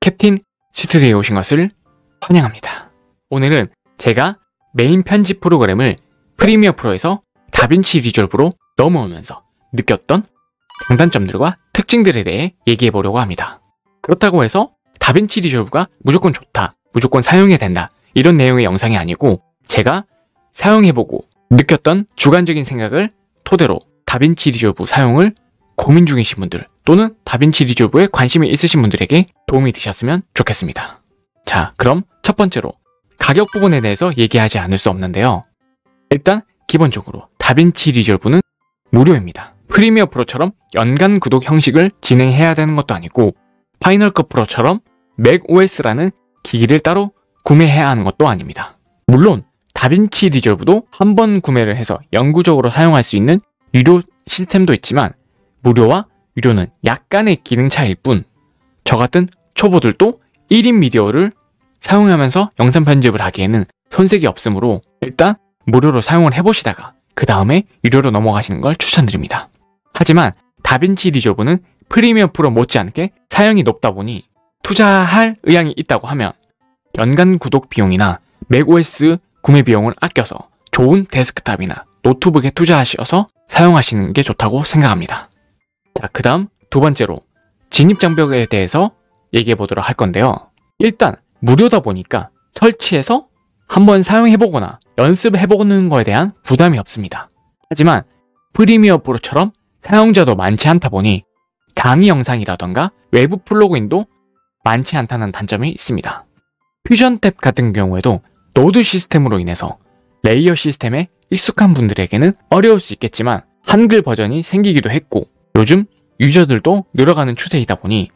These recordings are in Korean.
캡틴 스튜디오에 오신 것을 환영합니다. 오늘은 제가 메인 편집 프로그램을 프리미어 프로에서 다빈치 리졸브로 넘어오면서 느꼈던 장단점들과 특징들에 대해 얘기해 보려고 합니다. 그렇다고 해서 다빈치 리졸브가 무조건 좋다, 무조건 사용해야 된다 이런 내용의 영상이 아니고 제가 사용해보고 느꼈던 주관적인 생각을 토대로 다빈치 리졸브 사용을 고민 중이신 분들 또는 다빈치 리졸브에 관심이 있으신 분들에게 도움이 되셨으면 좋겠습니다. 자, 그럼 첫 번째로 가격 부분에 대해서 얘기하지 않을 수 없는데요. 일단 기본적으로 다빈치 리졸브는 무료입니다. 프리미어 프로처럼 연간 구독 형식을 진행해야 되는 것도 아니고 파이널 컷 프로처럼 맥OS라는 기기를 따로 구매해야 하는 것도 아닙니다. 물론 다빈치 리졸브도 한 번 구매를 해서 영구적으로 사용할 수 있는 유료 시스템도 있지만 무료와 유료는 약간의 기능 차이일 뿐 저 같은 초보들도 1인 미디어를 사용하면서 영상 편집을 하기에는 손색이 없으므로 일단 무료로 사용을 해보시다가 그 다음에 유료로 넘어가시는 걸 추천드립니다. 하지만 다빈치 리졸브는 프리미어 프로 못지않게 사용이 높다 보니 투자할 의향이 있다고 하면 연간 구독 비용이나 맥OS 구매 비용을 아껴서 좋은 데스크탑이나 노트북에 투자하셔서 사용하시는 게 좋다고 생각합니다. 자, 그 다음 두 번째로 진입 장벽에 대해서 얘기해 보도록 할 건데요. 일단 무료다 보니까 설치해서 한번 사용해보거나 연습해보는 거에 대한 부담이 없습니다. 하지만 프리미어 프로처럼 사용자도 많지 않다 보니 강의 영상이라던가 외부 플러그인도 많지 않다는 단점이 있습니다. 퓨전 탭 같은 경우에도 노드 시스템으로 인해서 레이어 시스템에 익숙한 분들에게는 어려울 수 있겠지만 한글 버전이 생기기도 했고 요즘 유저들도 늘어가는 추세이다 보니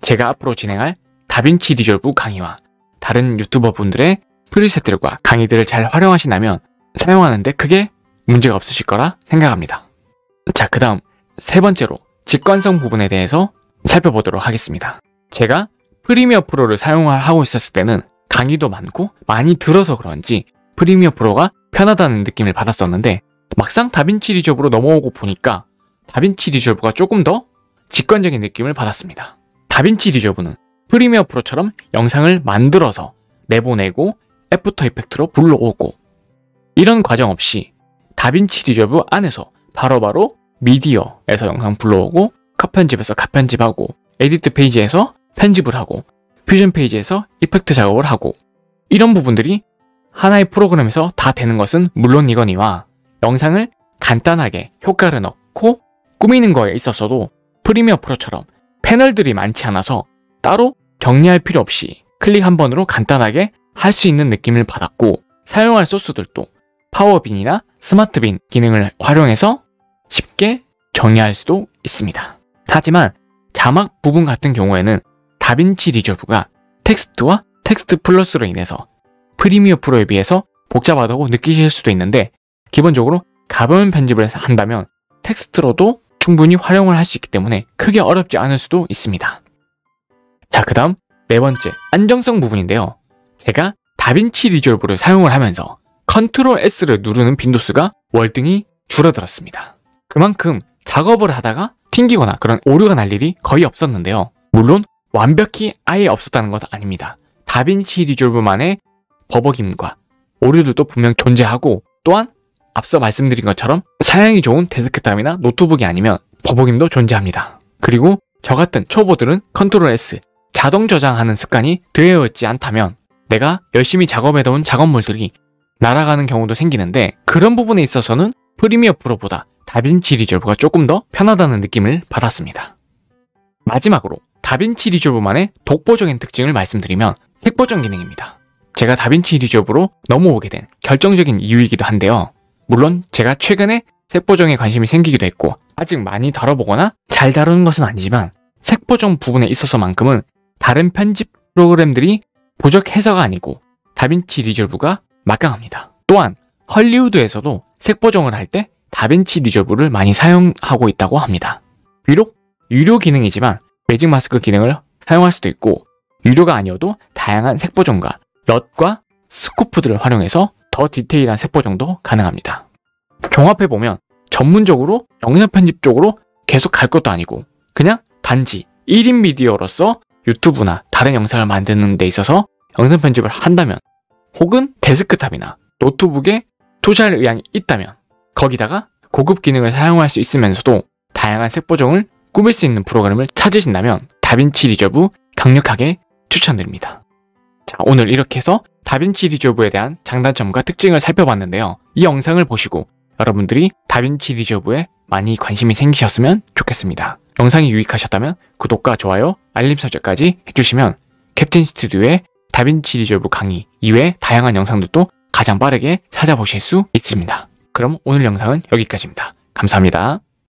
제가 앞으로 진행할 다빈치 리졸브 강의와 다른 유튜버 분들의 프리셋들과 강의들을 잘 활용하신다면 사용하는데 크게 문제가 없으실 거라 생각합니다. 자, 그 다음 세 번째로 직관성 부분에 대해서 살펴보도록 하겠습니다. 제가 프리미어 프로를 사용하고 있었을 때는 강의도 많고 많이 들어서 그런지 프리미어 프로가 편하다는 느낌을 받았었는데 막상 다빈치 리졸브로 넘어오고 보니까 다빈치 리졸브가 조금 더 직관적인 느낌을 받았습니다. 다빈치 리졸브는 프리미어 프로처럼 영상을 만들어서 내보내고 애프터 이펙트로 불러오고 이런 과정 없이 다빈치 리졸브 안에서 바로바로 미디어에서 영상 불러오고 컷 편집에서 컷 편집하고 에디트 페이지에서 편집을 하고 퓨전 페이지에서 이펙트 작업을 하고 이런 부분들이 하나의 프로그램에서 다 되는 것은 물론이거니와 영상을 간단하게 효과를 넣고 꾸미는 거에 있어서도 프리미어 프로처럼 패널들이 많지 않아서 따로 정리할 필요 없이 클릭 한 번으로 간단하게 할 수 있는 느낌을 받았고 사용할 소스들도 파워빈이나 스마트빈 기능을 활용해서 쉽게 정리할 수도 있습니다. 하지만 자막 부분 같은 경우에는 다빈치 리졸브가 텍스트와 텍스트 플러스로 인해서 프리미어 프로에 비해서 복잡하다고 느끼실 수도 있는데 기본적으로 가벼운 편집을 한다면 텍스트로도 충분히 활용을 할 수 있기 때문에 크게 어렵지 않을 수도 있습니다. 자, 그 다음 네 번째 안정성 부분인데요. 제가 다빈치 리졸브를 사용을 하면서 컨트롤 S를 누르는 빈도수가 월등히 줄어들었습니다. 그만큼 작업을 하다가 튕기거나 그런 오류가 날 일이 거의 없었는데요. 물론 완벽히 아예 없었다는 것은 아닙니다. 다빈치 리졸브만의 버벅임과 오류들도 분명 존재하고 또한 앞서 말씀드린 것처럼 사양이 좋은 데스크탑이나 노트북이 아니면 버벅임도 존재합니다. 그리고 저 같은 초보들은 컨트롤 S 자동 저장하는 습관이 되어 있지 않다면 내가 열심히 작업해놓은 작업물들이 날아가는 경우도 생기는데 그런 부분에 있어서는 프리미어 프로보다 다빈치 리졸브가 조금 더 편하다는 느낌을 받았습니다. 마지막으로 다빈치 리졸브만의 독보적인 특징을 말씀드리면 색보정 기능입니다. 제가 다빈치 리졸브로 넘어오게 된 결정적인 이유이기도 한데요. 물론 제가 최근에 색보정에 관심이 생기기도 했고 아직 많이 다뤄보거나 잘 다루는 것은 아니지만 색보정 부분에 있어서만큼은 다른 편집 프로그램들이 부족해서가 아니고 다빈치 리졸브가 막강합니다. 또한 헐리우드에서도 색보정을 할 때 다빈치 리졸브를 많이 사용하고 있다고 합니다. 비록 유료 기능이지만 매직 마스크 기능을 사용할 수도 있고 유료가 아니어도 다양한 색보정과 럿과 스코프들을 활용해서 더 디테일한 색보정도 가능합니다. 종합해보면 전문적으로 영상 편집 쪽으로 계속 갈 것도 아니고 그냥 단지 1인 미디어로서 유튜브나 다른 영상을 만드는 데 있어서 영상 편집을 한다면, 혹은 데스크탑이나 노트북에 투자할 의향이 있다면, 거기다가 고급 기능을 사용할 수 있으면서도 다양한 색 보정을 꾸밀 수 있는 프로그램을 찾으신다면 다빈치 리졸브 강력하게 추천드립니다. 자, 오늘 이렇게 해서 다빈치 리졸브에 대한 장단점과 특징을 살펴봤는데요. 이 영상을 보시고 여러분들이 다빈치 리졸브에 많이 관심이 생기셨으면 좋겠습니다. 영상이 유익하셨다면 구독과 좋아요, 알림 설정까지 해주시면 캡틴 스튜디오의 다빈치 리졸브 강의 이외의 다양한 영상들도 가장 빠르게 찾아보실 수 있습니다. 그럼 오늘 영상은 여기까지입니다. 감사합니다.